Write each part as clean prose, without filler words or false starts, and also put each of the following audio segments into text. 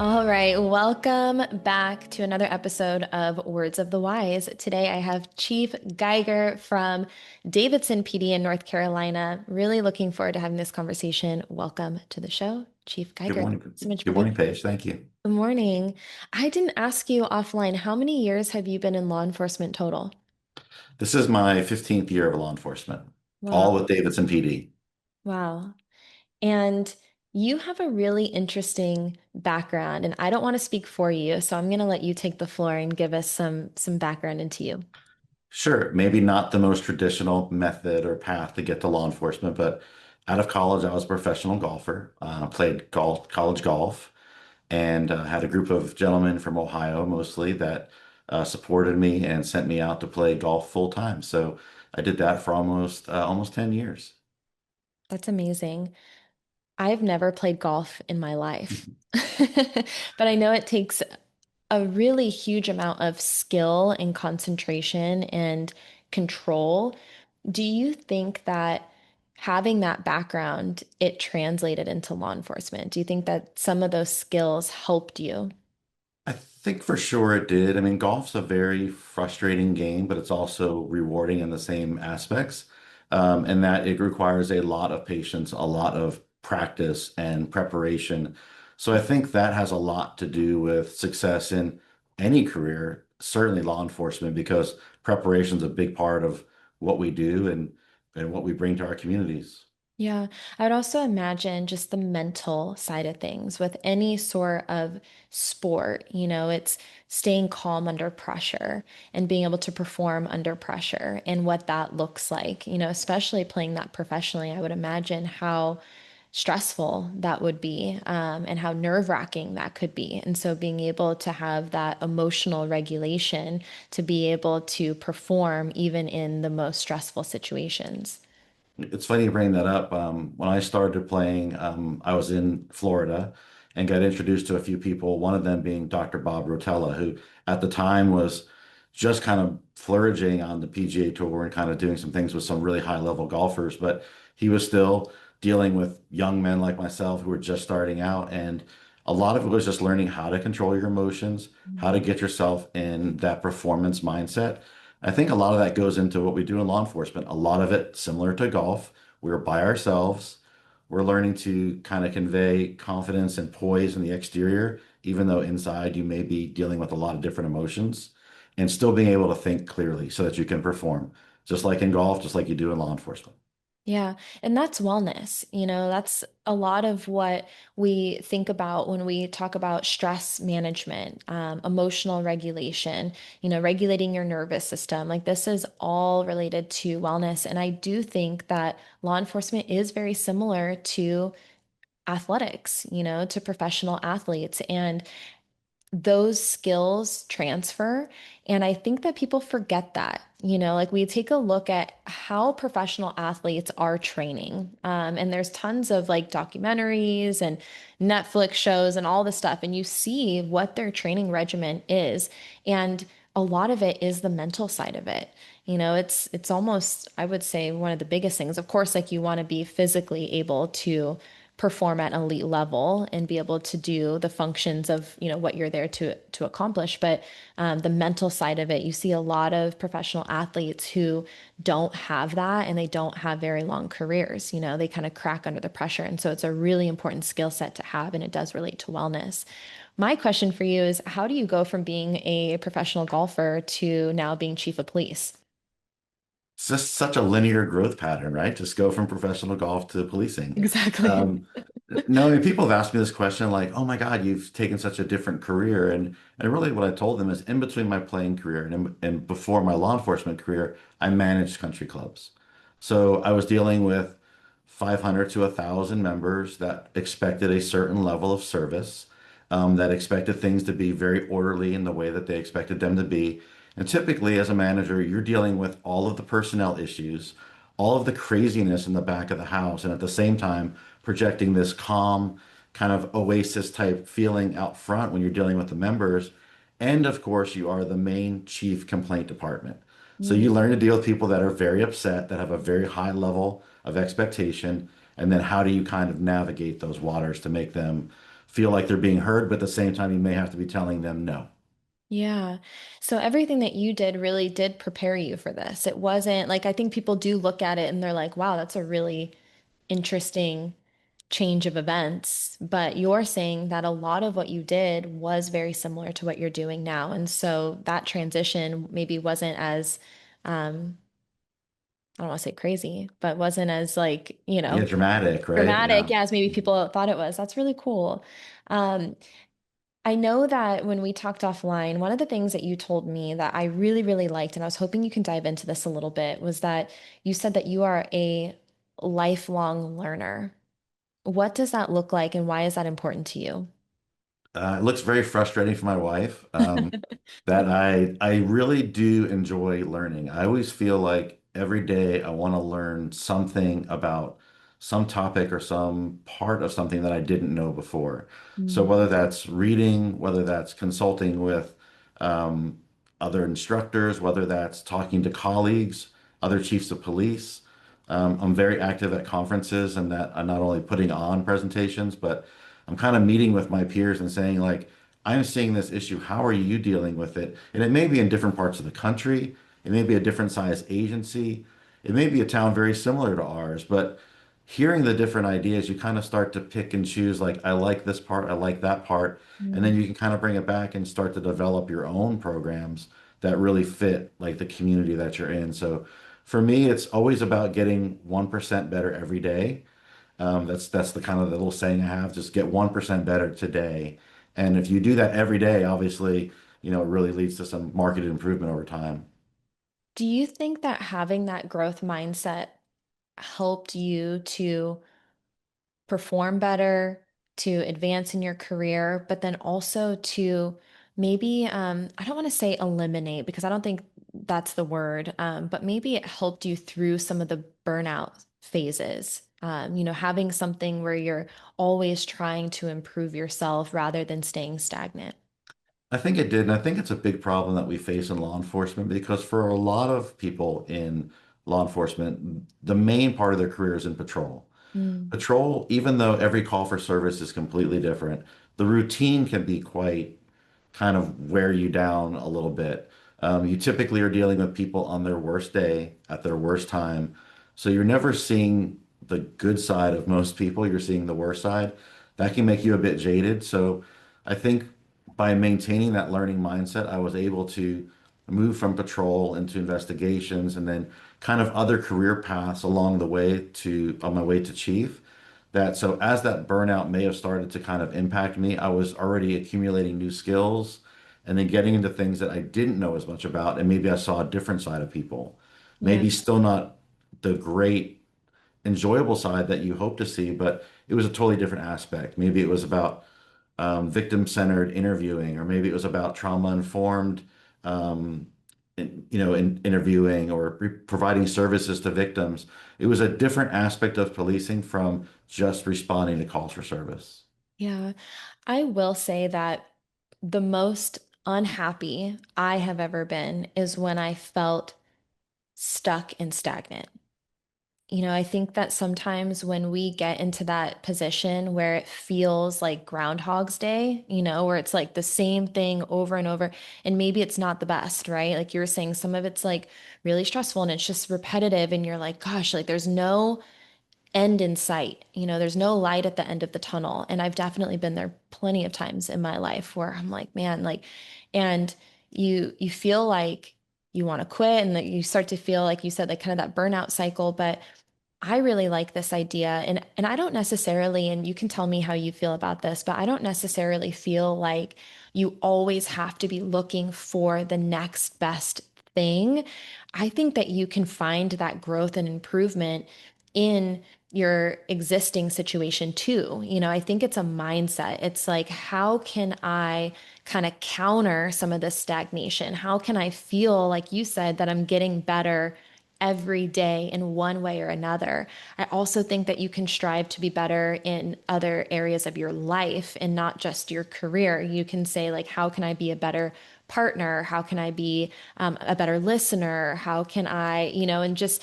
All right, welcome back to another episode of Words of the Wise. Today I have Chief Geiger from Davidson PD in North Carolina. Really looking forward to having this conversation. Welcome to the show, Chief Good Geiger. morning. Thanks so much for Good being morning, here. Paige. Thank you. Good morning. I didn't ask you offline, how many years have you been in law enforcement total? This is my 15th year of law enforcement, all Wow. with Davidson PD. Wow. And you have a really interesting background, and I don't want to speak for you, so I'm going to let you take the floor and give us some background into you. Sure, maybe not the most traditional method or path to get to law enforcement, but out of college, I was a professional golfer, played college golf, and had a group of gentlemen from Ohio mostly that supported me and sent me out to play golf full time. So I did that for almost 10 years. That's amazing. I've never played golf in my life, but I know it takes a really huge amount of skill and concentration and control. Do you think that having that background, it translated into law enforcement? Do you think that some of those skills helped you? I think for sure it did. I mean, golf's a very frustrating game, but it's also rewarding in the same aspects. And that it requires a lot of patience, a lot of practice and preparation. So I think that has a lot to do with success in any career, certainly law enforcement, because preparation is a big part of what we do and what we bring to our communities. Yeah, I would also imagine just the mental side of things with any sort of sport, it's staying calm under pressure and being able to perform under pressure and what that looks like, especially playing that professionally. I would imagine how stressful that would be, and how nerve-wracking that could be. And so being able to have that emotional regulation to be able to perform even in the most stressful situations. It's funny you bring that up. When I started playing, I was in Florida and got introduced to a few people, one of them being Dr. Bob Rotella, who at the time was just kind of flourishing on the PGA Tour and kind of doing some things with some really high level golfers. But he was still dealing with young men like myself who were just starting out. And a lot of it was just learning how to control your emotions, how to get yourself in that performance mindset. I think a lot of that goes into what we do in law enforcement. A lot of it similar to golf. We're by ourselves. We're learning to kind of convey confidence and poise in the exterior, even though inside you may be dealing with a lot of different emotions, and still being able to think clearly so that you can perform, just like in golf, just like you do in law enforcement. Yeah, and that's wellness. That's a lot of what we think about when we talk about stress management, emotional regulation, regulating your nervous system. Like this is all related to wellness. And I do think that law enforcement is very similar to athletics, to professional athletes. And those skills transfer. And I think that people forget that. Like we take a look at how professional athletes are training. And there's tons of like documentaries and Netflix shows and all this stuff. And you see what their training regimen is. And a lot of it is the mental side of it. It's almost, I would say, one of the biggest things. Of course, like you want to be physically able to perform at an elite level and be able to do the functions of what you're there to accomplish, but the mental side of it, you see a lot of professional athletes who don't have that and they don't have very long careers. They kind of crack under the pressure, and so it's a really important skill set to have, and it does relate to wellness. My question for you is, how do you go from being a professional golfer to now being chief of police? It's just such a linear growth pattern, right? Just go from professional golf to policing. Exactly. Um, no, I mean, people have asked me this question like, oh my God, you've taken such a different career. And really what I told them is in between my playing career and before my law enforcement career, I managed country clubs. So I was dealing with 500 to 1,000 members that expected a certain level of service, that expected things to be very orderly in the way that they expected them to be. And typically, as a manager, you're dealing with all of the personnel issues, all of the craziness in the back of the house, and at the same time, projecting this calm, kind of oasis type feeling out front when you're dealing with the members. And of course, you are the main chief complaint department. So Mm. you learn to deal with people that are very upset, that have a very high level of expectation. And then how do you kind of navigate those waters to make them feel like they're being heard, but at the same time, you may have to be telling them no. Yeah. So everything that you did really did prepare you for this. It wasn't like I think people do look at it and they're like, wow, that's a really interesting change of events. But you're saying that a lot of what you did was very similar to what you're doing now. And so that transition maybe wasn't as, I don't want to say crazy, but wasn't as like, Yeah, dramatic, right? dramatic, Yeah. yeah, as maybe people thought it was. That's really cool. Um, I know that when we talked offline, one of the things that you told me that I really, really liked, and I was hoping you can dive into this a little bit, was that you said that you are a lifelong learner. What does that look like, and why is that important to you? It looks very frustrating for my wife. That I really do enjoy learning. I always feel like every day I want to learn something about some topic or some part of something that I didn't know before. So Mm. whether that's reading, whether that's consulting with um, other instructors, whether that's talking to colleagues, other chiefs of police. I'm very active at conferences and that I'm not only putting on presentations, but I'm kind of meeting with my peers and saying like, I'm seeing this issue. How are you dealing with it? And it may be in different parts of the country. It may be a different size agency. It may be a town very similar to ours, but hearing the different ideas, you kind of start to pick and choose, like, I like this part, I like that part. And then Mm. you can kind of bring it back and start to develop your own programs that really fit like the community that you're in. So for me, it's always about getting 1% better every day. That's the kind of the little saying I have, just get 1% better today. And if you do that every day, obviously, it really leads to some market improvement over time. Do you think that having that growth mindset helped you to perform better, to advance in your career, but then also to maybe, I don't want to say eliminate because I don't think that's the word, but maybe it helped you through some of the burnout phases. Having something where you're always trying to improve yourself rather than staying stagnant. I think it did, and I think it's a big problem that we face in law enforcement because for a lot of people in law enforcement, the main part of their career is in patrol. Mm. Patrol, even though every call for service is completely different, the routine can be quite kind of wear you down a little bit. You typically are dealing with people on their worst day at their worst time. So you're never seeing the good side of most people. You're seeing the worst side. That can make you a bit jaded. So I think by maintaining that learning mindset, I was able to move from patrol into investigations and then kind of other career paths along the way to on my way to chief. That so as that burnout may have started to kind of impact me, I was already accumulating new skills and then getting into things that I didn't know as much about, and maybe I saw a different side of people. Yeah. Maybe still not the great enjoyable side that you hope to see, but it was a totally different aspect. Maybe it was about victim-centered interviewing, or maybe it was about trauma-informed, interviewing or providing services to victims. It was a different aspect of policing from just responding to calls for service. Yeah. I will say that the most unhappy I have ever been is when I felt stuck and stagnant. I think that sometimes when we get into that position where it feels like Groundhog's Day, where it's like the same thing over and over, and maybe it's not the best, right? Like you were saying, some of it's like really stressful and it's just repetitive, and you're like, gosh, like there's no end in sight. There's no light at the end of the tunnel. And I've definitely been there plenty of times in my life where I'm like, man, like, and you feel like you want to quit and that you start to feel like you said, like kind of that burnout cycle. But I really like this idea and I don't necessarily, and you can tell me how you feel about this, but I don't necessarily feel like you always have to be looking for the next best thing. I think that you can find that growth and improvement in your existing situation too. I think it's a mindset. It's like, how can I kind of counter some of this stagnation? How can I feel, like you said, that I'm getting better every day in one way or another? I also think that you can strive to be better in other areas of your life and not just your career. You can say, like, how can I be a better partner? How can I be a better listener? How can I, and just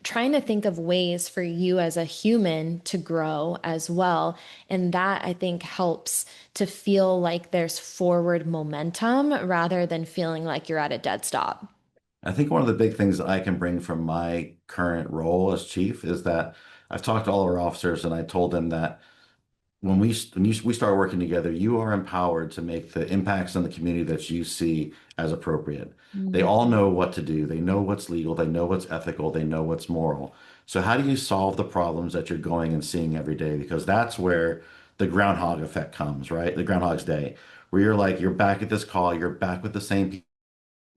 trying to think of ways for you as a human to grow as well. And that I think helps to feel like there's forward momentum rather than feeling like you're at a dead stop. I think one of the big things that I can bring from my current role as chief is that I've talked to all our officers and I told them that we start working together, you are empowered to make the impacts on the community that you see as appropriate. They Mm, all know what to do. They know what's legal. They know what's ethical. They know what's moral. So how do you solve the problems that you're going and seeing every day? Because that's where the groundhog effect comes, right? The Groundhog's Day, where you're like, you're back at this call, you're back with the same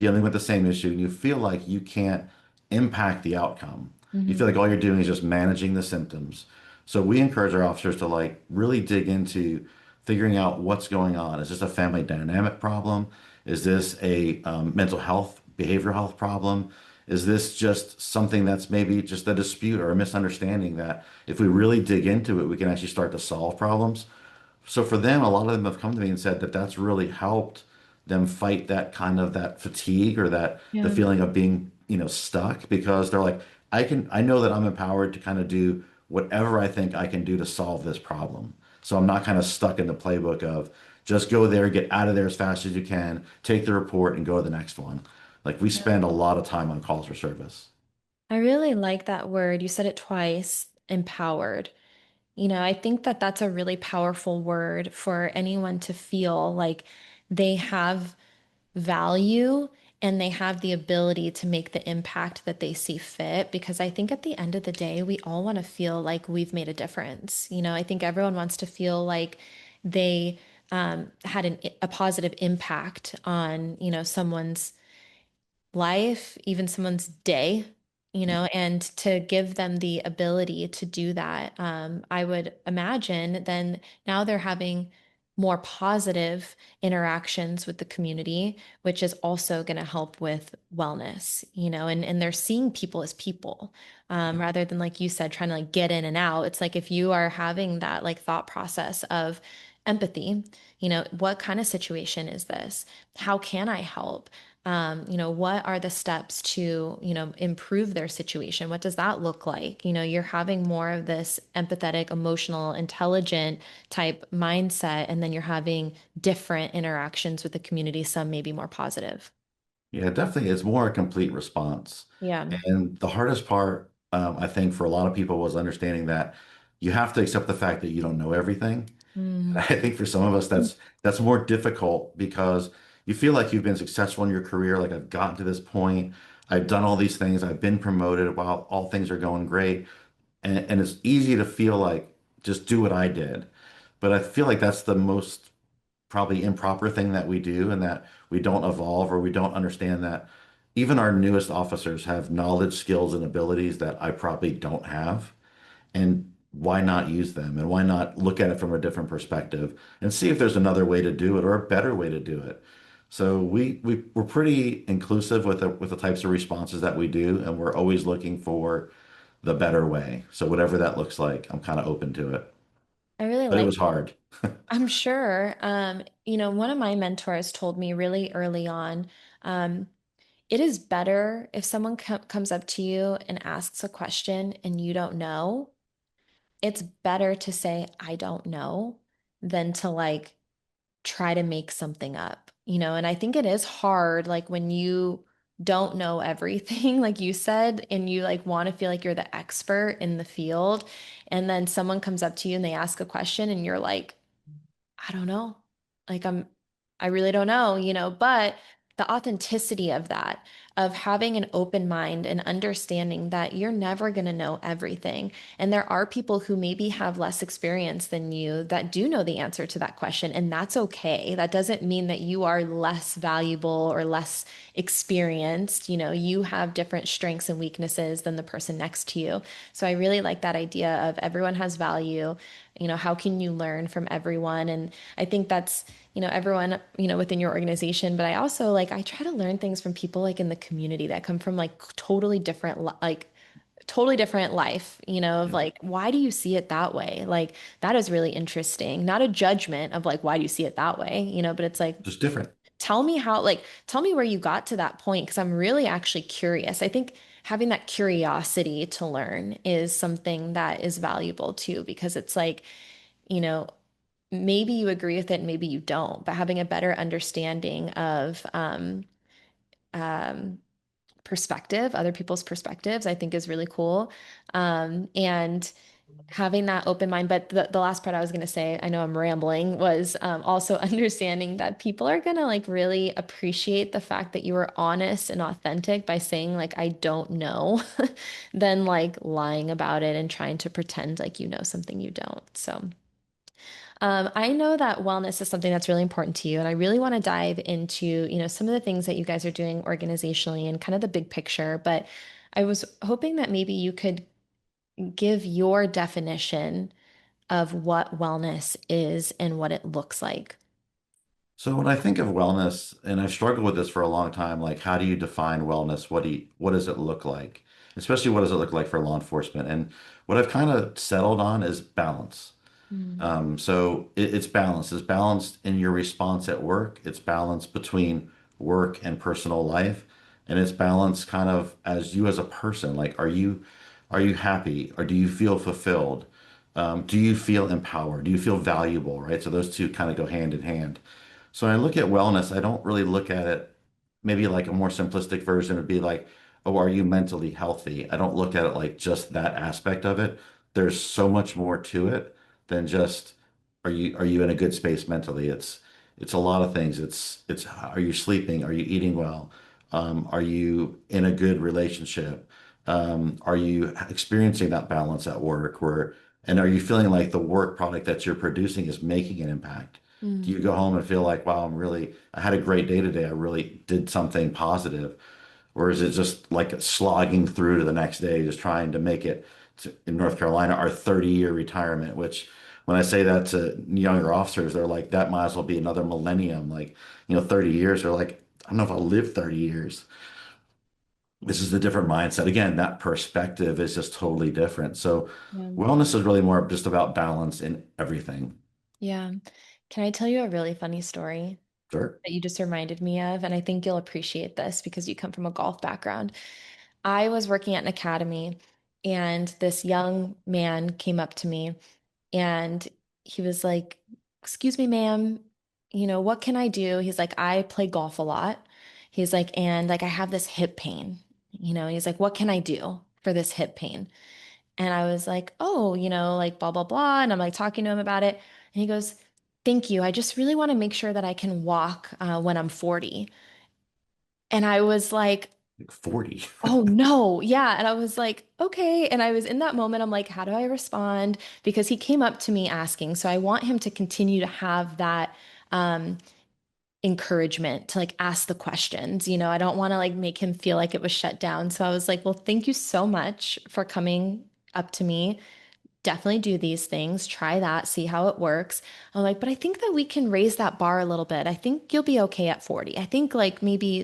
dealing with the same issue and you feel like you can't impact the outcome. You mhm. feel like all you're doing is just managing the symptoms. So we encourage our officers to like really dig into figuring out what's going on. Is this a family dynamic problem? Is this a mental health, behavioral health problem? Is this just something that's maybe just a dispute or a misunderstanding that if we really dig into it, we can actually start to solve problems? So for them, a lot of them have come to me and said that that's really helped them fight that kind of that fatigue or that the Yeah. feeling of being, stuck because they're like, I know that I'm empowered to kind of do whatever I think I can do to solve this problem. So I'm not kind of stuck in the playbook of just go there, get out of there as fast as you can, take the report and go to the next one. Like we spend a lot of time on calls for service. I really like that word. You said it twice, empowered. I think that that's a really powerful word for anyone to feel like they have value and they have the ability to make the impact that they see fit. Because I think at the end of the day, we all want to feel like we've made a difference. I think everyone wants to feel like they had a positive impact on, someone's life, even someone's day, and to give them the ability to do that, I would imagine then now they're having more positive interactions with the community, which is also going to help with wellness, and they're seeing people as people, rather than, like you said, trying to like get in and out. It's like if you are having that like thought process of empathy, what kind of situation is this? How can I help? What are the steps to, improve their situation? What does that look like? You're having more of this empathetic, emotional, intelligent type mindset, and then you're having different interactions with the community, some maybe more positive. Yeah, definitely. It's more a complete response. Yeah. And the hardest part, I think, for a lot of people was understanding that you have to accept the fact that you don't know everything. And Mm. I think for some of us, that's more difficult because you feel like you've been successful in your career. Like I've gotten to this point, I've done all these things, I've been promoted while all things are going great. And it's easy to feel like just do what I did. But I feel like that's the most probably improper thing that we do and that we don't evolve or we don't understand that even our newest officers have knowledge, skills, and abilities that I probably don't have. And why not use them? And why not look at it from a different perspective and see if there's another way to do it or a better way to do it? So we're pretty inclusive with the types of responses that we do, and we're always looking for the better way. So whatever that looks like, I'm kind of open to it. I really But it like, was hard. I'm sure, one of my mentors told me really early on, um, it is better if someone comes up to you and asks a question and you don't know. It's better to say, I don't know, than to like try to make something up, and I think it is hard, like when you don't know everything, like you said, and you like want to feel like you're the expert in the field, and then someone comes up to you and they ask a question and you're like, I don't know. Like I really don't know, but the authenticity of that, of having an open mind and understanding that you're never going to know everything. And there are people who maybe have less experience than you that do know the answer to that question. And that's okay. That doesn't mean that you are less valuable or less experienced. You have different strengths and weaknesses than the person next to you. So I really like that idea of everyone has value. How can you learn from everyone? And I think that's, everyone, within your organization. But I also like, I try to learn things from people like in the community that come from like totally different, like totally different life, of Yeah, like, why do you see it that way? Like, that is really interesting. Not a judgment of like, why do you see it that way? But it's like, just different. tell me how, like, tell me where you got to that point because I'm really actually curious. I think having that curiosity to learn is something that is valuable too, because it's like, you know, maybe you agree with it, maybe you don't, but having a better understanding of um, perspective, other people's perspectives, I think is really cool. And having that open mind. But the last part I was going to say, I know I'm rambling, was also understanding that people are going to like really appreciate the fact that you were honest and authentic by saying, like, I don't know, than like lying about it and trying to pretend like you know something you don't. So. I know that wellness is something that's really important to you, and I really want to dive into, some of the things that you guys are doing organizationally and kind of the big picture. But I was hoping that maybe you could give your definition of what wellness is and what it looks like. So when I think of wellness, and I've struggled with this for a long time, like how do you define wellness? What does it look like? Especially what does it look like for law enforcement? And what I've kind of settled on is balance. Mm, It's balanced. It's balanced in your response at work. It's balanced between work and personal life, and it's balanced kind of as you as a person. Like, are you happy, or do you feel fulfilled? Do you feel empowered? Do you feel valuable? Right. So those two kind of go hand in hand. So when I look at wellness, I don't really look at it, maybe like a more simplistic version would be like, oh, are you mentally healthy? I don't look at it like just that aspect of it. There's so much more to it than just are you in a good space mentally? It's a lot of things. It's are you sleeping? Are you eating well? Are you in a good relationship? Are you experiencing that balance at work and are you feeling like the work product that you're producing is making an impact? Do mm, you go home and feel like, wow, I had a great day today. I really did something positive. Or is it just like slogging through to the next day, just trying to make it in North Carolina, our 30-year retirement, which when I say that to younger officers, they're like, that might as well be another millennium. Like, 30 years, they're like, I don't know if I'll live 30 years. This is a different mindset. Again, that perspective is just totally different. So yeah. wellness is really more just about balance in everything. Yeah. Can I tell you a really funny story Sure. that you just reminded me of? And I think you'll appreciate this because you come from a golf background. I was working at an academy, and this young man came up to me and he was like, "Excuse me, ma'am, what can I do?" He's like, "I play golf a lot." He's like, "And like I have this hip pain." He's like, "What can I do for this hip pain?" And I was like, "Oh, like blah, blah, blah." And I'm like talking to him about it. And he goes, "Thank you. I just really want to make sure that I can walk when I'm 40." And I was like, Like 40. oh no, yeah. And I was like, okay. And I was in that moment, I'm like, how do I respond? Because he came up to me asking. So I want him to continue to have that um, encouragement to like ask the questions. I don't want to like make him feel like it was shut down. So I was like, well, thank you so much for coming up to me. Definitely do these things, try that, see how it works. I'm like, but I think that we can raise that bar a little bit. I think you'll be okay at 40. I think like maybe,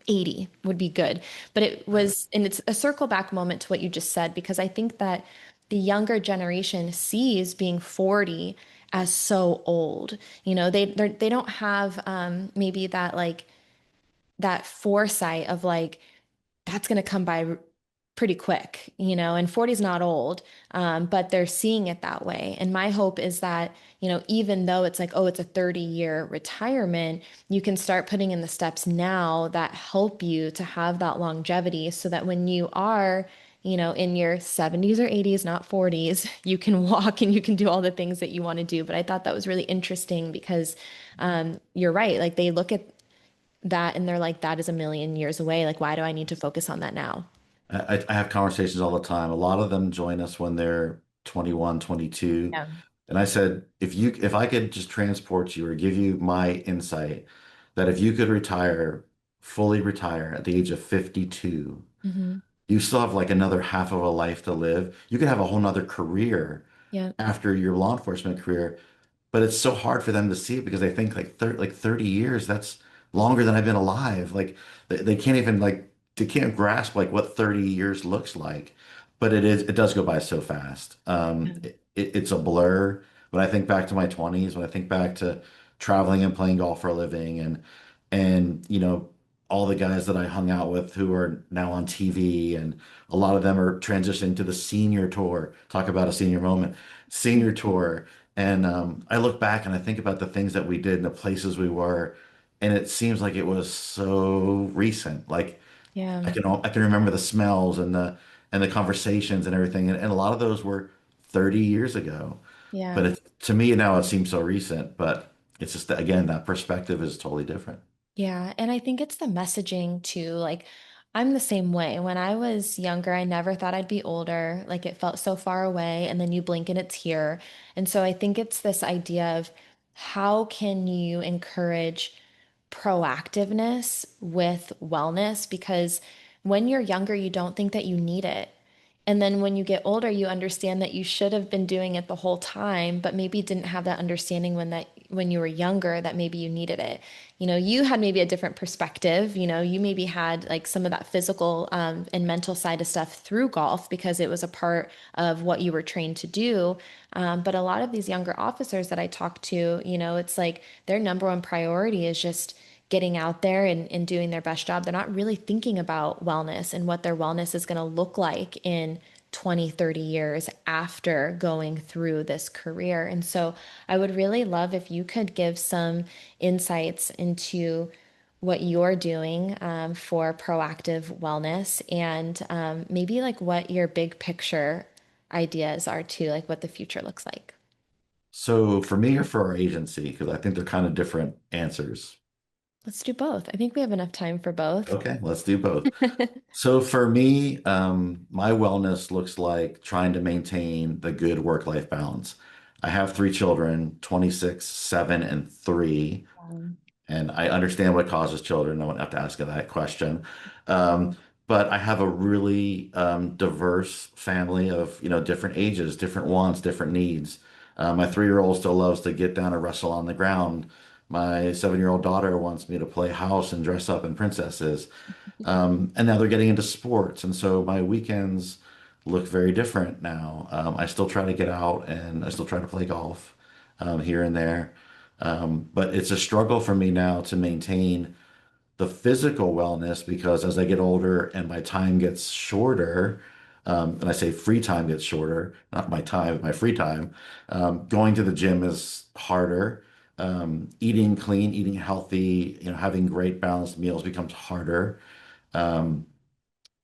80 would be good. But it Right. was, and it's a circle back moment to what you just said, because I think that the younger generation sees being 40 as so old. They don't have maybe that like that foresight of like, that's going to come by pretty quick, and 40 is not old, but they're seeing it that way. And my hope is that, even though it's like, oh, it's a 30-year retirement, you can start putting in the steps now that help you to have that longevity so that when you are, in your 70s or 80s, not 40s, you can walk and you can do all the things that you want to do. But I thought that was really interesting because you're right. Like they look at that and they're like, that is a million years away. Like, why do I need to focus on that now? I have conversations all the time. A lot of them join us when they're 21, 22. Yeah. And I said, if I could just transport you or give you my insight that if you could fully retire at the age of 52, Hmm. you still have like another half of a life to live. You could have a whole nother career Yeah. after your law enforcement career. But it's so hard for them to see it because they think like 30 years, that's longer than I've been alive. Like they can't even like they can't grasp like what 30 years looks like. But it does go by so fast. Yeah. It's a blur. When I think back to my 20s, when I think back to traveling and playing golf for a living and all the guys that I hung out with who are now on TV, and a lot of them are transitioning to the senior tour. Talk about a senior moment, senior tour. And I look back and I think about the things that we did and the places we were, and it seems like it was so recent. Like Yeah. I can remember the smells and the conversations and everything, and a lot of those were 30 years ago. But Yeah. to me now it seems so recent, but it's just that, again, that perspective is totally different. Yeah, and I think it's the messaging too. Like, I'm the same way. When I was younger, I never thought I'd be older. Like, it felt so far away, and then you blink and it's here. And so I think it's this idea of how can you encourage proactiveness with wellness? Because when you're younger, you don't think that you need it. And then when you get older, you understand that you should have been doing it the whole time, but maybe didn't have that understanding when you were younger that maybe you needed it. You had maybe a different perspective. You maybe had like some of that physical and mental side of stuff through golf because it was a part of what you were trained to do. But a lot of these younger officers that I talk to, it's like their number one priority is just getting out there and doing their best job. They're not really thinking about wellness and what their wellness is going to look like in 20, 30 years after going through this career. And so I would really love if you could give some insights into what you're doing for proactive wellness and maybe like what your big picture ideas are too, like what the future looks like. So for me or for our agency, because I think they're kind of different answers. Let's do both. I think we have enough time for both. Okay, let's do both. So for me, my wellness looks like trying to maintain the good work-life balance. I have three children, 26, 7, and 3. And I understand what causes children. I won't have to ask you that question. But I have a really diverse family of, different ages, different wants, different needs. My 3-year-old still loves to get down and wrestle on the ground. My 7-year-old daughter wants me to play house and dress up in princesses. And now they're getting into sports. And so my weekends look very different now. I still try to get out and I still try to play golf here and there. But it's a struggle for me now to maintain the physical wellness because as I get older and my time gets shorter, and I say free time gets shorter, not my time, my free time, going to the gym is harder. Eating clean, eating healthy, having great balanced meals becomes harder. Um,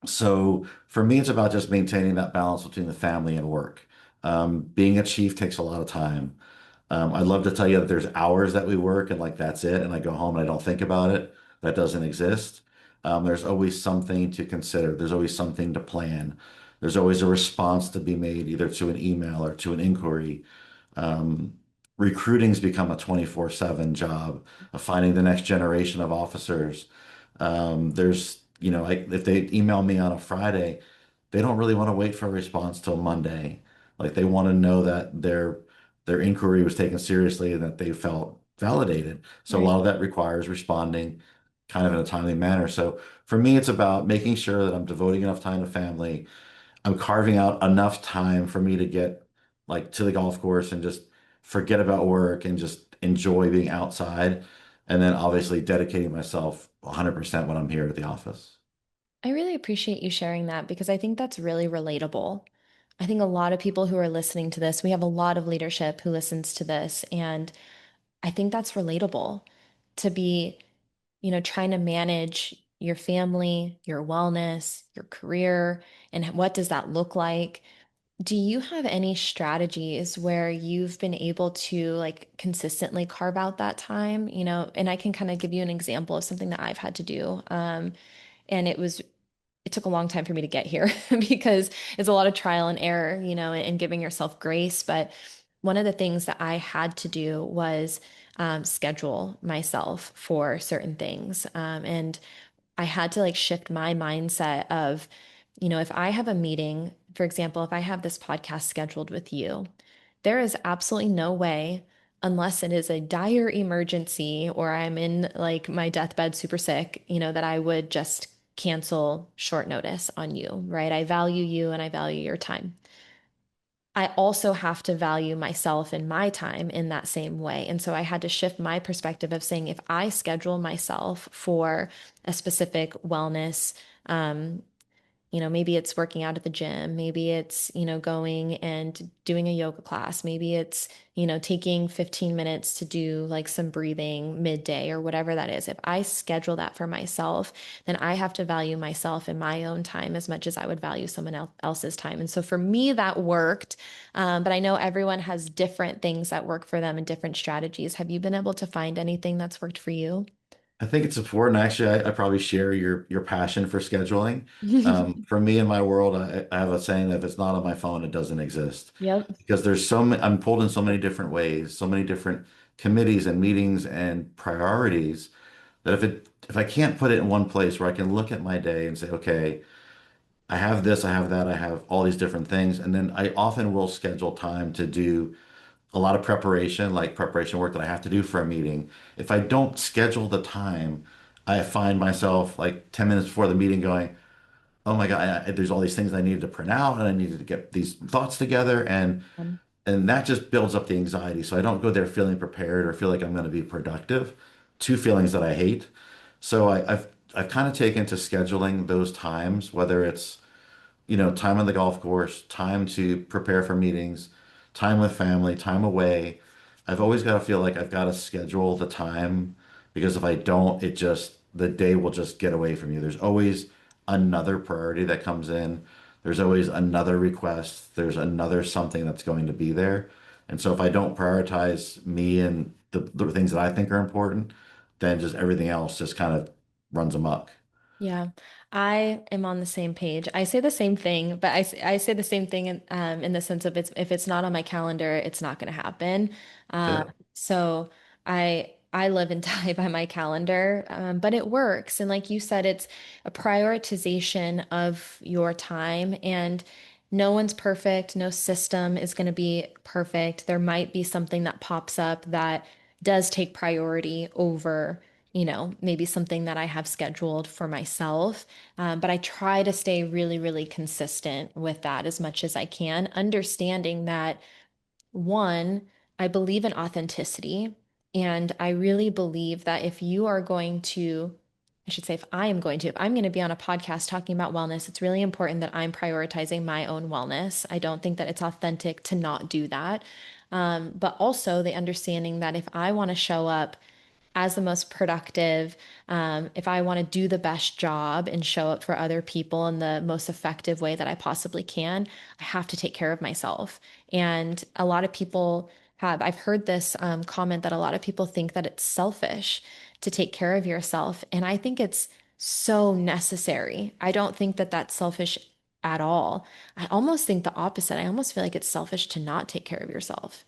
so for me, it's about just maintaining that balance between the family and work. Being a chief takes a lot of time. I'd love to tell you that there's hours that we work and like that's it, and I go home and I don't think about it. That doesn't exist. There's always something to consider. There's always something to plan. There's always a response to be made, either to an email or to an inquiry. Um, Recruiting's become a 24/7 job of finding the next generation of officers. There's, like if they email me on a Friday, they don't really want to wait for a response till Monday. Like they want to know that their inquiry was taken seriously and that they felt validated. So a Right. lot of that requires responding kind of in a timely manner. So for me, it's about making sure that I'm devoting enough time to family. I'm carving out enough time for me to get like to the golf course and just forget about work and just enjoy being outside. And then obviously dedicating myself 100% when I'm here at the office. I really appreciate you sharing that because I think that's really relatable. I think a lot of people who are listening to this, we have a lot of leadership who listens to this, and I think that's relatable to be, trying to manage your family, your wellness, your career, and what does that look like? Do you have any strategies where you've been able to like consistently carve out that time? And I can kind of give you an example of something that I've had to do. And it took a long time for me to get here because it's a lot of trial and error, and giving yourself grace. But one of the things that I had to do was schedule myself for certain things. And I had to like shift my mindset of, if I have a meeting, for example, if I have this podcast scheduled with you, there is absolutely no way, unless it is a dire emergency or I'm in like my deathbed super sick, that I would just cancel short notice on you, right? I value you and I value your time. I also have to value myself and my time in that same way. And so I had to shift my perspective of saying, if I schedule myself for a specific wellness, um, maybe it's working out at the gym, maybe it's, going and doing a yoga class, maybe it's, taking 15 minutes to do like some breathing midday or whatever that is. If I schedule that for myself, then I have to value myself and my own time as much as I would value someone else's time. And so for me, that worked. But I know everyone has different things that work for them and different strategies. Have you been able to find anything that's worked for you? I think it's important. Actually, I probably share your passion for scheduling. For me in my world, I have a saying that if it's not on my phone, it doesn't exist. Yep. Because there's so many, I'm pulled in so many different ways, so many different committees and meetings and priorities that if I can't put it in one place where I can look at my day and say, okay, I have this, I have that, I have all these different things, and then I often will schedule time to do a lot of preparation, like preparation work that I have to do for a meeting. If I don't schedule the time, I find myself like 10 minutes before the meeting going, oh my God, there's all these things I needed to print out and I needed to get these thoughts together. And that just builds up the anxiety. So I don't go there feeling prepared or feel like I'm going to be productive. Two feelings that I hate. So I've kind of taken to scheduling those times, whether it's time on the golf course, time to prepare for meetings, time with family, time away. I've always got to feel like I've got to schedule the time because if I don't, the day will just get away from you. There's always another priority that comes in. There's always another request. There's another something that's going to be there. And so if I don't prioritize me and the things that I think are important, then just everything else just kind of runs amok. Yeah, I am on the same page. I say the same thing, but I say the same thing in the sense of it's if it's not on my calendar, it's not going to happen. That's Um, it. so I live and die by my calendar, but it works. And like you said, it's a prioritization of your time, and no one's perfect. No system is going to be perfect. There might be something that pops up that does take priority over maybe something that I have scheduled for myself. But I try to stay really, really consistent with that as much as I can, understanding that one, I believe in authenticity. And I really believe that if you are going to, I should say, if I'm going to be on a podcast talking about wellness, it's really important that I'm prioritizing my own wellness. I don't think that it's authentic to not do that. But also the understanding that if I want to show up as the most productive, if I want to do the best job and show up for other people in the most effective way that I possibly can, I have to take care of myself. And a lot of people I've heard this comment that a lot of people think that it's selfish to take care of yourself. And I think it's so necessary. I don't think that that's selfish at all. I almost think the opposite. I almost feel like it's selfish to not take care of yourself.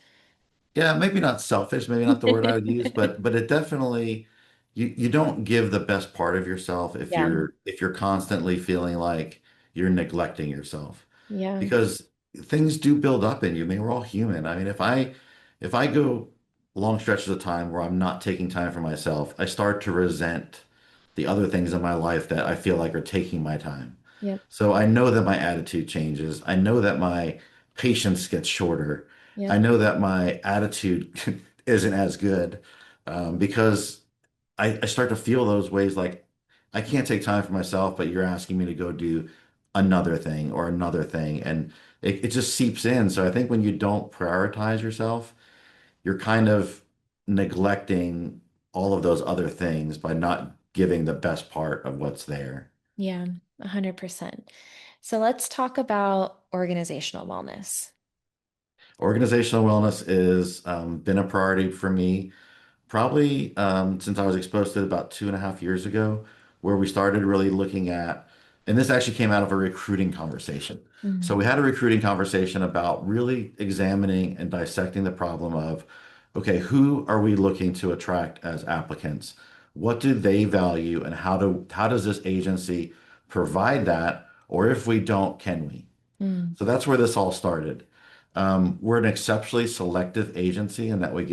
Yeah, maybe not selfish, maybe not the word I would use, but it definitely you don't give the best part of yourself Yeah. if you're constantly feeling like you're neglecting yourself. Yeah. Because things do build up in you. I mean, we're all human. I mean, if I go long stretches of time where I'm not taking time for myself, I start to resent the other things in my life that I feel like are taking my time. Yep. So I know that my attitude changes. I know that my patience gets shorter. I Yep. know that my attitude isn't as good because I start to feel those ways like I can't take time for myself, but you're asking me to go do another thing or another thing. And it just seeps in. So I think when you don't prioritize yourself, you're kind of neglecting all of those other things by not giving the best part of what's there. Yeah, 100%. So let's talk about organizational wellness. Organizational wellness is been a priority for me probably since I was exposed to it about 2.5 years ago, where we started really looking at, and this actually came out of a recruiting conversation. So Mm, we had a recruiting conversation about really examining and dissecting the problem of, okay, who are we looking to attract as applicants? What do they value, and how does this agency provide that? Or if we don't, can we? mm, So that's where this all started. We're an exceptionally selective agency in that we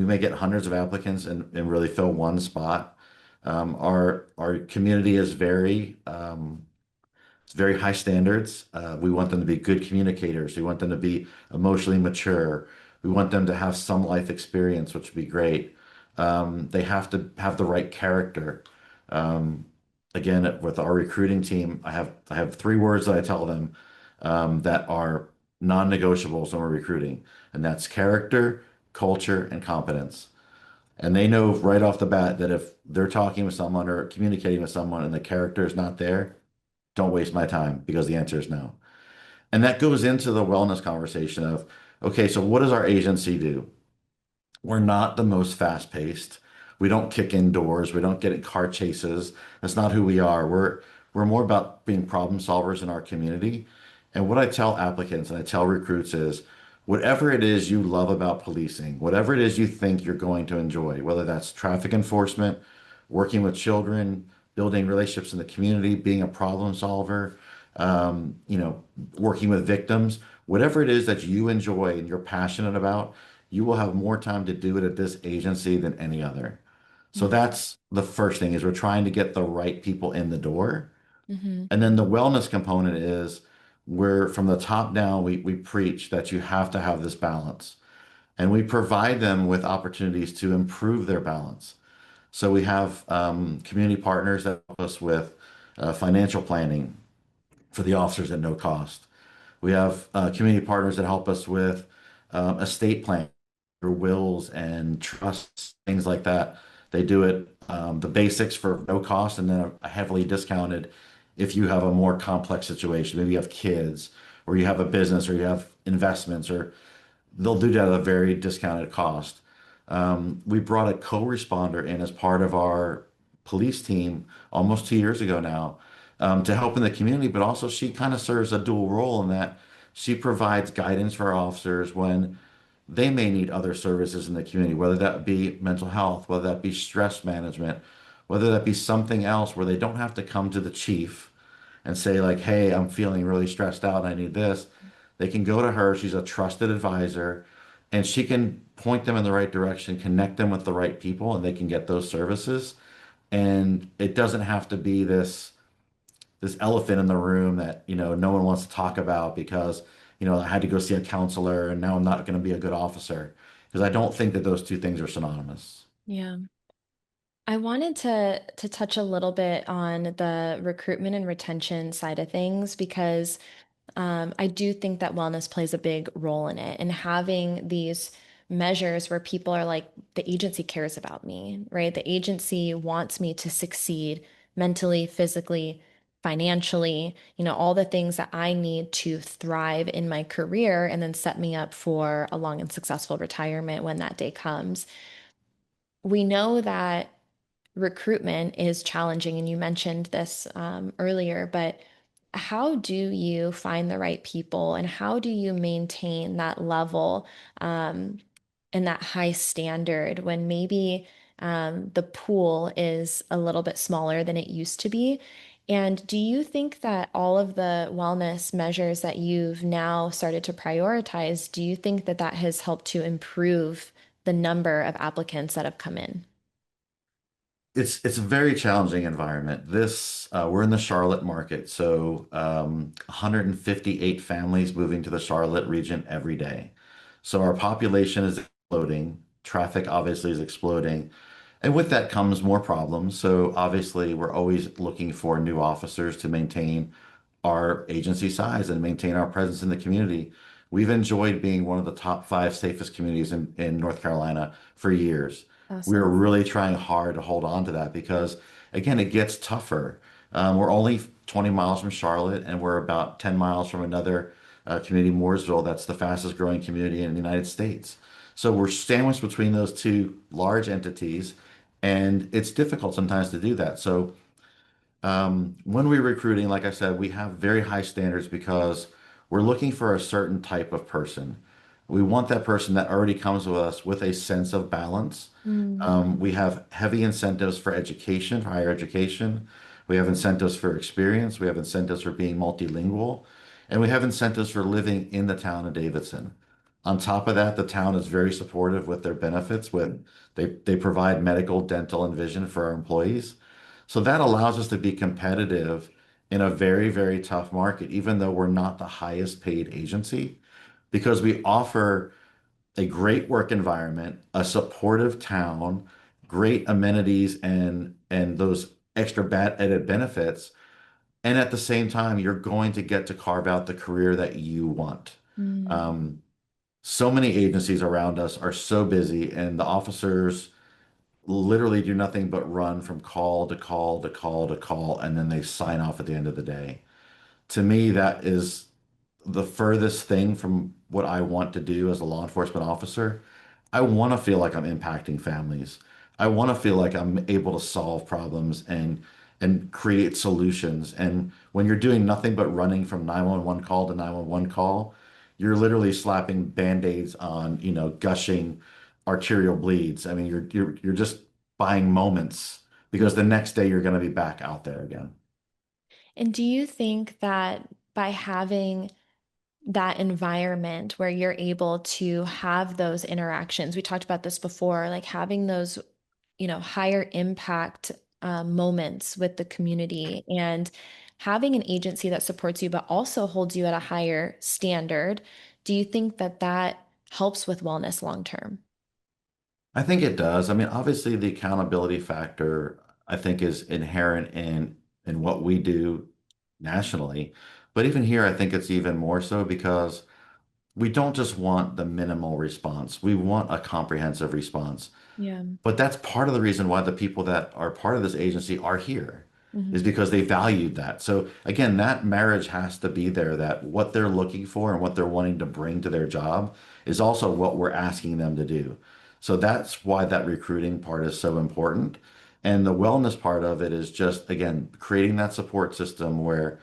may get hundreds of applicants and really fill one spot. Our community is very It's very high standards. We want them to be good communicators. We want them to be emotionally mature. We want them to have some life experience, which would be great. They have to have the right character. Um, Again, with our recruiting team, I have three words that I tell them that are non-negotiables when we're recruiting, and that's character, culture, and competence. And they know right off the bat that if they're talking with someone or communicating with someone and the character is not there, don't waste my time because the answer is no. And that goes into the wellness conversation of, okay, so what does our agency do? We're not the most fast paced. We don't kick indoors. We don't get in car chases. That's not who we are. We're more about being problem solvers in our community. And what I tell applicants and I tell recruits is whatever it is you love about policing, whatever it is you think you're going to enjoy, whether that's traffic enforcement, working with children, building relationships in the community, being a problem solver, you know, working with victims, whatever it is that you enjoy and you're passionate about, you will have more time to do it at this agency than any other. So Mhm. that's the first thing is we're trying to get the right people in the door. Mhm. And then the wellness component is we're from the top down, we preach that you have to have this balance. And we provide them with opportunities to improve their balance. So we have community partners that help us with financial planning for the officers at no cost. We have community partners that help us with estate planning, or wills and trusts, things like that. They do it the basics for no cost and then a heavily discounted if you have a more complex situation. Maybe you have kids or you have a business or you have investments or they'll do that at a very discounted cost. We brought a co-responder in as part of our police team almost 2 years ago now to help in the community, but also she kind of serves a dual role in that she provides guidance for our officers when they may need other services in the community, whether that be mental health, whether that be stress management, whether that be something else where they don't have to come to the chief and say like, "Hey, I'm feeling really stressed out and I need this." They can go to her. She's a trusted advisor, and she can point them in the right direction, connect them with the right people, and they can get those services. And it doesn't have to be this elephant in the room that, no one wants to talk about because, I had to go see a counselor and now I'm not going to be a good officer. Because I don't think that those two things are synonymous. Yeah. I wanted to touch a little bit on the recruitment and retention side of things because I do think that wellness plays a big role in it and having these measures where people are like, the agency cares about me, right? The agency wants me to succeed mentally, physically, financially, all the things that I need to thrive in my career and then set me up for a long and successful retirement when that day comes. We know that recruitment is challenging, and you mentioned this earlier, but how do you find the right people and how do you maintain that level um, and that high standard when maybe the pool is a little bit smaller than it used to be? And do you think that all of the wellness measures that you've now started to prioritize, do you think that that has helped to improve the number of applicants that have come in? It's a very challenging environment. We're in the Charlotte market, so 158 families moving to the Charlotte region every day. So our population is exploding. Traffic obviously is exploding. And with that comes more problems. So obviously, we're always looking for new officers to maintain our agency size and maintain our presence in the community. We've enjoyed being one of the top five safest communities in North Carolina for years. We're Awesome. really trying hard to hold on to that because, again, it gets tougher. We're only 20 miles from Charlotte, and we're about 10 miles from another community, Mooresville. That's the fastest growing community in the United States. So we're sandwiched between those two large entities, and it's difficult sometimes to do that. So when we're recruiting, like I said, we have very high standards because we're looking for a certain type of person. We want that person that already comes with us with a sense of balance. Mm. We have heavy incentives for education, for higher education. We have incentives for experience. We have incentives for being multilingual. And we have incentives for living in the town of Davidson. On top of that, the town is very supportive with their benefits. They provide medical, dental, and vision for our employees. So that allows us to be competitive in a very, very tough market, even though we're not the highest paid agency, because we offer a great work environment, a supportive town, great amenities and those extra added benefits. And at the same time, you're going to get to carve out the career that you want. Mm. Um, so many agencies around us are so busy, and the officers literally do nothing but run from call to call to call to call, and then they sign off at the end of the day. To me, that is the furthest thing from what I want to do as a law enforcement officer. I want to feel like I'm impacting families. I want to feel like I'm able to solve problems and create solutions. And when you're doing nothing but running from 911 call to 911 call, you're literally slapping band-aids on, gushing arterial bleeds. I mean, you're just buying moments because the next day you're going to be back out there again. And do you think that by having that environment where you're able to have those interactions, we talked about this before, like having those, higher impact moments with the community and having an agency that supports you, but also holds you at a higher standard, do you think that that helps with wellness long term? I think it does. I mean, obviously the accountability factor, I think, is inherent in what we do nationally. But even here, I think it's even more so because we don't just want the minimal response. We want a comprehensive response. Yeah. But that's part of the reason why the people that are part of this agency are here, is Hmm. because they valued that. So again, that marriage has to be there, that what they're looking for and what they're wanting to bring to their job is also what we're asking them to do. So that's why that recruiting part is so important. And the wellness part of it is just, again, creating that support system where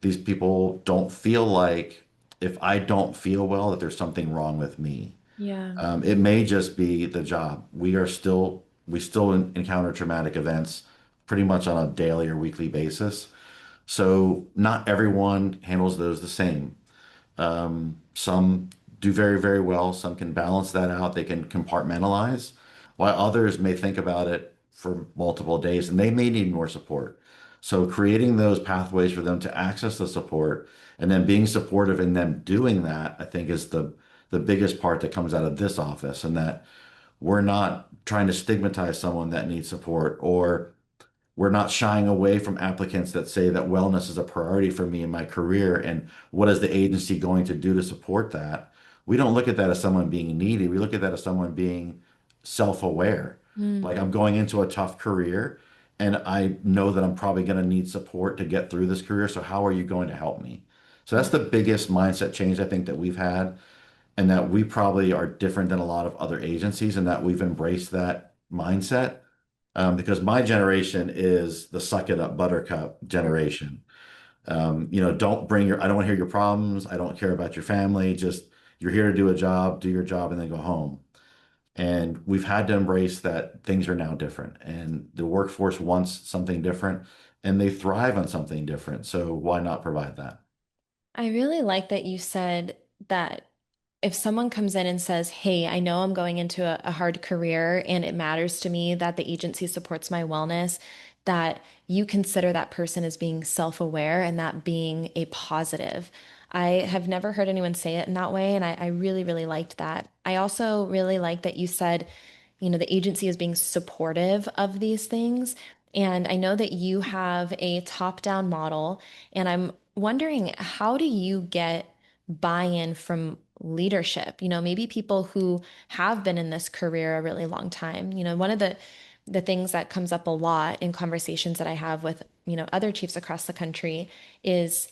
these people don't feel like if I don't feel well, that there's something wrong with me. Yeah. It may just be the job. We still encounter traumatic events pretty much on a daily or weekly basis. So not everyone handles those the same. Some do very, very well. Some can balance that out. They can compartmentalize, while others may think about it for multiple days and they may need more support. So creating those pathways for them to access the support and then being supportive in them doing that, I think is the biggest part that comes out of this office, and that we're not trying to stigmatize someone that needs support, or we're not shying away from applicants that say that wellness is a priority for me in my career and what is the agency going to do to support that. We don't look at that as someone being needy. We look at that as someone being self-aware. Like, I'm going into a tough career and I know that I'm probably going to need support to get through this career. So how are you going to help me? So that's the biggest mindset change I think that we've had, and that we probably are different than a lot of other agencies, and that we've embraced that mindset. Because my generation is the suck it up buttercup generation. Don't bring I don't want to hear your problems. I don't care about your family. Just, you're here to do a job, do your job, and then go home. And we've had to embrace that things are now different, and the workforce wants something different, and they thrive on something different. So why not provide that? I really like that you said that if someone comes in and says, "Hey, I know I'm going into a hard career and it matters to me that the agency supports my wellness," that you consider that person as being self-aware and that being a positive. I have never heard anyone say it in that way, and I really, really liked that. I also really like that you said, the agency is being supportive of these things. And I know that you have a top-down model, and I'm wondering, how do you get buy-in from leadership? Maybe people who have been in this career a really long time. One of the things that comes up a lot in conversations that I have with, other chiefs across the country is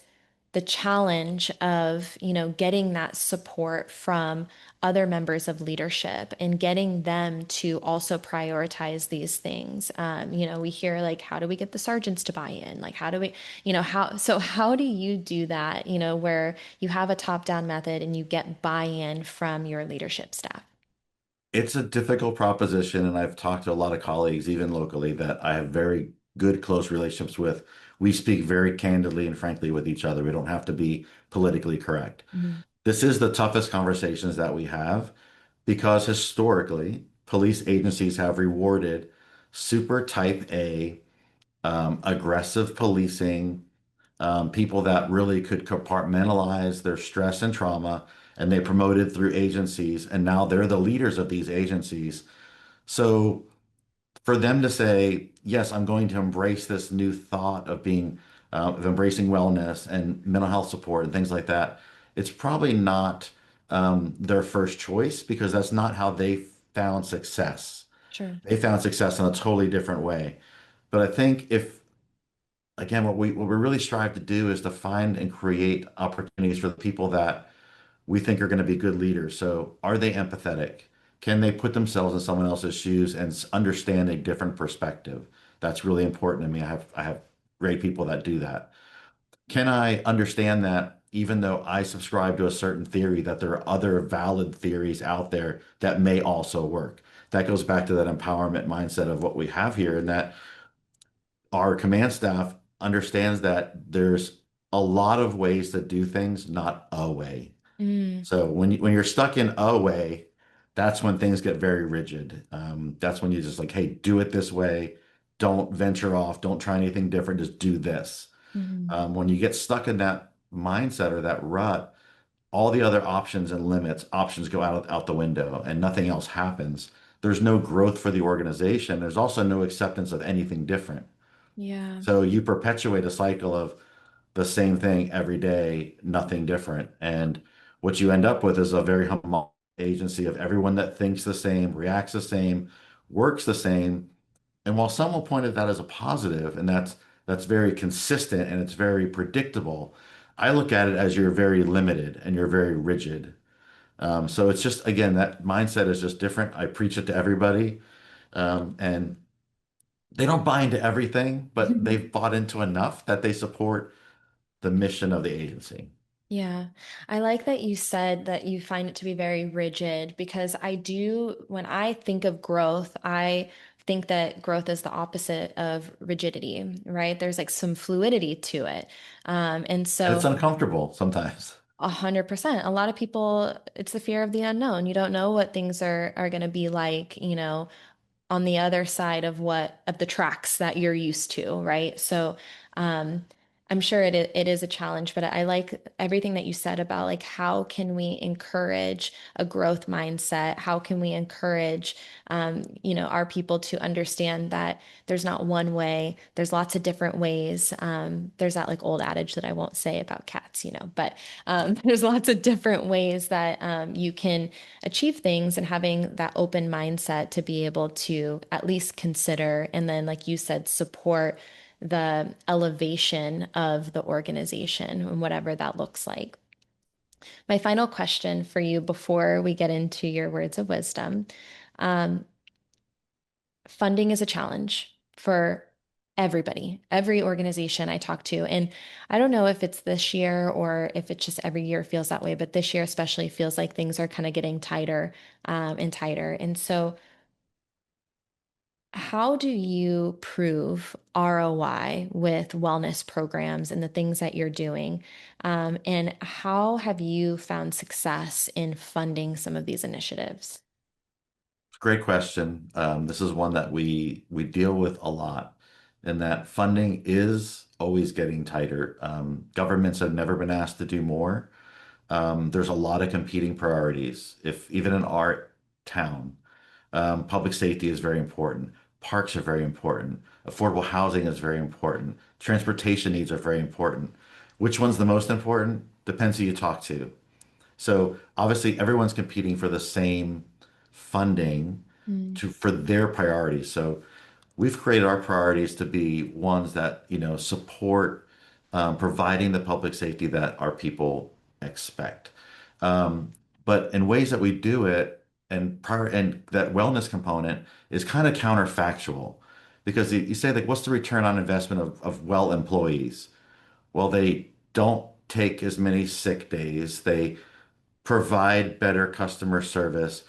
the challenge of, getting that support from other members of leadership and getting them to also prioritize these things. We hear like, how do we get the sergeants to buy in? Like, how do we, how do you do that, where you have a top-down method and you get buy-in from your leadership staff? It's a difficult proposition, and I've talked to a lot of colleagues, even locally, that I have very good, close relationships with. We speak very candidly and frankly with each other. We don't have to be politically correct. Mhm. This is the toughest conversations that we have because historically, police agencies have rewarded super type A, aggressive policing, people that really could compartmentalize their stress and trauma, and they promoted through agencies, and now they're the leaders of these agencies. So for them to say, yes, I'm going to embrace this new thought of being, of embracing wellness and mental health support and things like that, it's probably not their first choice because that's not how they found success. Sure. They found success in a totally different way. But I think if, again, what we really strive to do is to find and create opportunities for the people that we think are going to be good leaders. So, are they empathetic? Can they put themselves in someone else's shoes and understand a different perspective? That's really important to me. I have great people that do that. Can I understand that even though I subscribe to a certain theory, that there are other valid theories out there that may also work? That goes back to that empowerment mindset of what we have here, and that our command staff understands that there's a lot of ways to do things, not a way. Mm, So when you're stuck in a way, that's when things get very rigid. That's when you just like, hey, do it this way. Don't venture off. Don't try anything different. Just do this. mhm. When you get stuck in that mindset or that rut, all the other options and options go out the window, and nothing else happens. There's no growth for the organization. There's also no acceptance of anything different. Yeah. So you perpetuate a cycle of the same thing every day, nothing different. And what you end up with is a very homogeneous agency of everyone that thinks the same, reacts the same, works the same. And while some will point at that as a positive, and that's very consistent and it's very predictable, I look at it as you're very limited and you're very rigid. So it's just, again, that mindset is just different. I preach it to everybody, and they don't buy into everything, but they've bought into enough that they support the mission of the agency. Yeah, I like that you said that you find it to be very rigid because I do, when I think of growth, I think that growth is the opposite of rigidity, right? There's like some fluidity to it. And And it's so uncomfortable sometimes. 100%. A lot of people, it's the fear of the unknown. You don't know what things are going to be like, on the other side of what of the tracks that you're used to, right? So, um, I'm sure it is a challenge, but I like everything that you said about like how can we encourage a growth mindset? How can we encourage, our people to understand that there's not one way, there's lots of different ways. There's that like old adage that I won't say about cats, but there's lots of different ways that you can achieve things and having that open mindset to be able to at least consider and then, like you said, support the elevation of the organization and whatever that looks like. My final question for you before we get into your words of wisdom. Um, Funding is a challenge for everybody, every organization I talk to. And I don't know if it's this year or if it's just every year feels that way, but this year especially feels like things are kind of getting tighter and tighter. And so, how do you prove ROI with wellness programs and the things that you're doing? And how have you found success in funding some of these initiatives? Great question. This is one that we deal with a lot, and that funding is always getting tighter. Governments have never been asked to do more. There's a lot of competing priorities. If even in our town, public safety is very important. Parks are very important. Affordable housing is very important. Transportation needs are very important. Which one's the most important? Depends who you talk to. So obviously everyone's competing for the same funding Mm, for their priorities. So we've created our priorities to be ones that, support providing the public safety that our people expect. Um, but in ways that we do it, and that wellness component is kind of counterfactual because you say like, what's the return on investment of well employees? Well, they don't take as many sick days. They provide better customer service.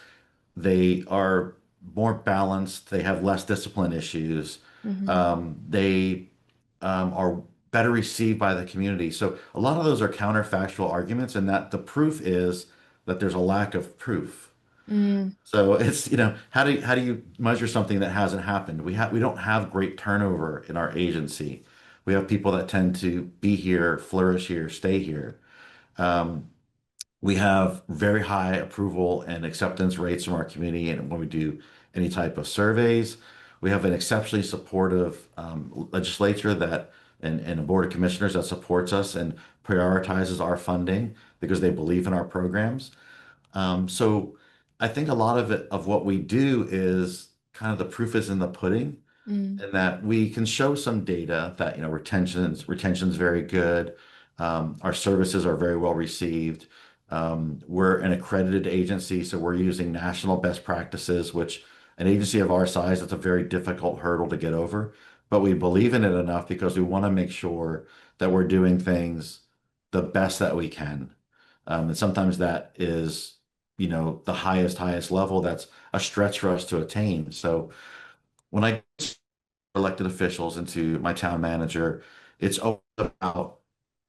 They are more balanced. They have less discipline issues. mhm, They are better received by the community. So a lot of those are counterfactual arguments, and that the proof is that there's a lack of proof. mm, So it's, how do you measure something that hasn't happened? We don't have great turnover in our agency. We have people that tend to be here, flourish here, stay here. Um, we have very high approval and acceptance rates from our community, and when we do any type of surveys, we have an exceptionally supportive legislature that and a board of commissioners that supports us and prioritizes our funding because they believe in our programs. So I think a lot of it of what we do is kind of the proof is in the pudding, Mm, in that we can show some data that, retention's very good. Our services are very well received. We're an accredited agency, so we're using national best practices, which an agency of our size, it's a very difficult hurdle to get over. But we believe in it enough because we want to make sure that we're doing things the best that we can. And sometimes that is, the highest level. That's a stretch for us to attain. So when I elected officials into my town manager, it's always about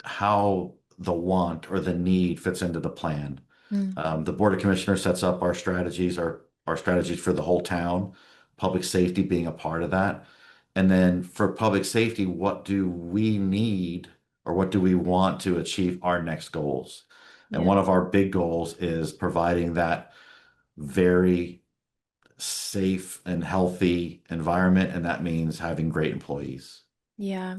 how the want or the need fits into the plan. mm, The Board of Commissioners sets up our strategies for the whole town, public safety being a part of that. And then for public safety, what do we need or what do we want to achieve our next goals? And yeah. one of our big goals is providing that very safe and healthy environment, and that means having great employees. Yeah.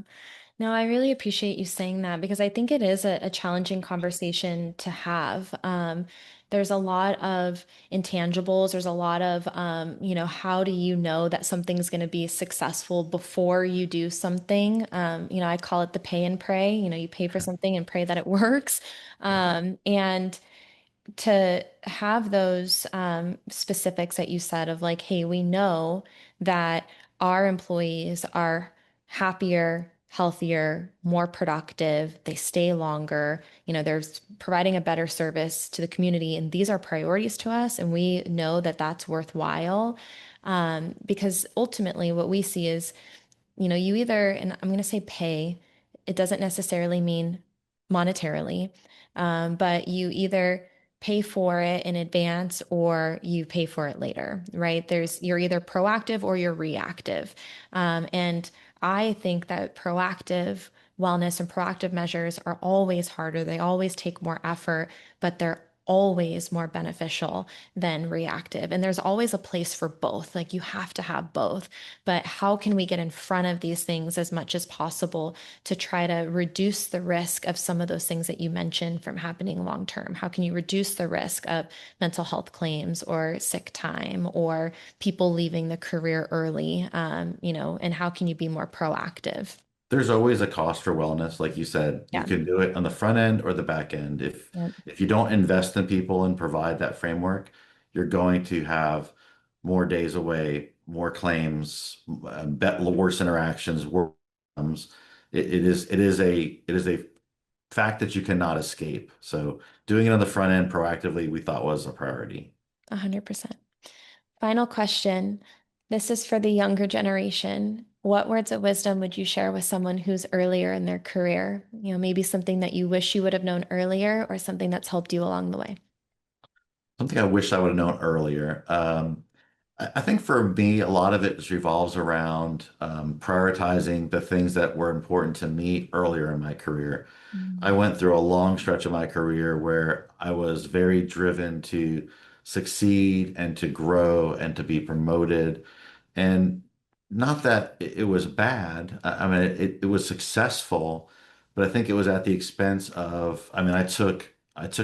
No, I really appreciate you saying that because I think it is a challenging conversation to have. There's a lot of intangibles. There's a lot of, how do you know that something's going to be successful before you do something? I call it the pay and pray. You pay for something and pray that it works. And to have those specifics that you said of like, hey, we know that our employees are happier, healthier, more productive, they stay longer, there's providing a better service to the community, and these are priorities to us, and we know that that's worthwhile. Because ultimately, what we see is you either, and I'm going to say pay, it doesn't necessarily mean monetarily, but you either pay for it in advance or you pay for it later, right? You're either proactive or you're reactive. And I think that proactive wellness and proactive measures are always harder. They always take more effort, but they're always more beneficial than reactive. And there's always a place for both. Like you have to have both. But how can we get in front of these things as much as possible to try to reduce the risk of some of those things that you mentioned from happening long term? How can you reduce the risk of mental health claims or sick time or people leaving the career early? And how can you be more proactive? There's always a cost for wellness, like you said. You Yeah. can do it on the front end or the back end. If Yep. if you don't invest in people and provide that framework, you're going to have more days away, more claims, worse interactions, worse outcomes. It is a fact that you cannot escape. So doing it on the front end proactively, we thought was a priority. 100%. Final question. This is for the younger generation. What words of wisdom would you share with someone who's earlier in their career? Maybe something that you wish you would have known earlier or something that's helped you along the way. Something I wish I would have known earlier. I think for me, a lot of it just revolves around prioritizing the things that were important to me earlier in my career. I Mm, went through a long stretch of my career where I was very driven to succeed and to grow and to be promoted. And not that it was bad. I mean, it was successful, but I think it was at the expense of, I mean, I took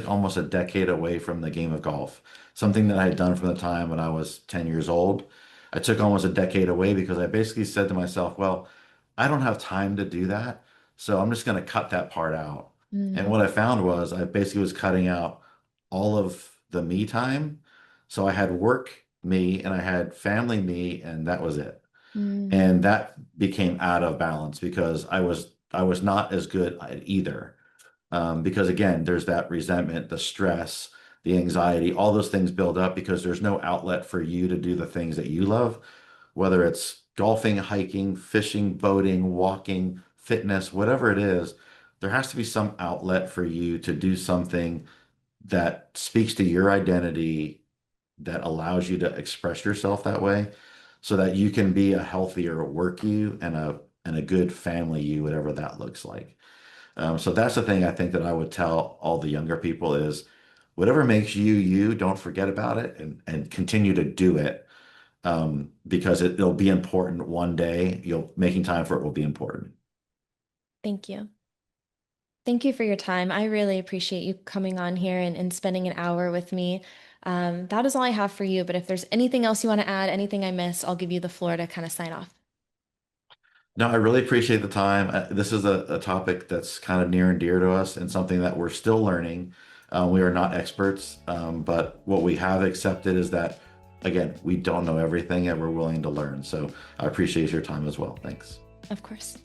almost a decade away from the game of golf, something that I had done from the time when I was 10 years old. I took almost a decade away because I basically said to myself, well, I don't have time to do that, so I'm just going to cut that part out. And mm, what I found was I basically was cutting out all of the me time. So I had work me and I had family me, and that was it. mm, And that became out of balance because I was not as good at either. Because again, there's that resentment, the stress, the anxiety, all those things build up because there's no outlet for you to do the things that you love, whether it's golfing, hiking, fishing, boating, walking, fitness, whatever it is. There has to be some outlet for you to do something that speaks to your identity, that allows you to express yourself that way so that you can be a healthier work you and and a good family you, whatever that looks like. So that's the thing I think that I would tell all the younger people is whatever makes you you, don't forget about it and continue to do it because it'll be important one day. You'll making time for it will be important. Thank you. Thank you for your time. I really appreciate you coming on here and spending an hour with me. That is all I have for you, but if there's anything else you want to add, anything I miss, I'll give you the floor to kind of sign off. No, I really appreciate the time. This is a topic that's kind of near and dear to us and something that we're still learning. We are not experts, but what we have accepted is that, again, we don't know everything and we're willing to learn. So I appreciate your time as well. Thanks. Of course.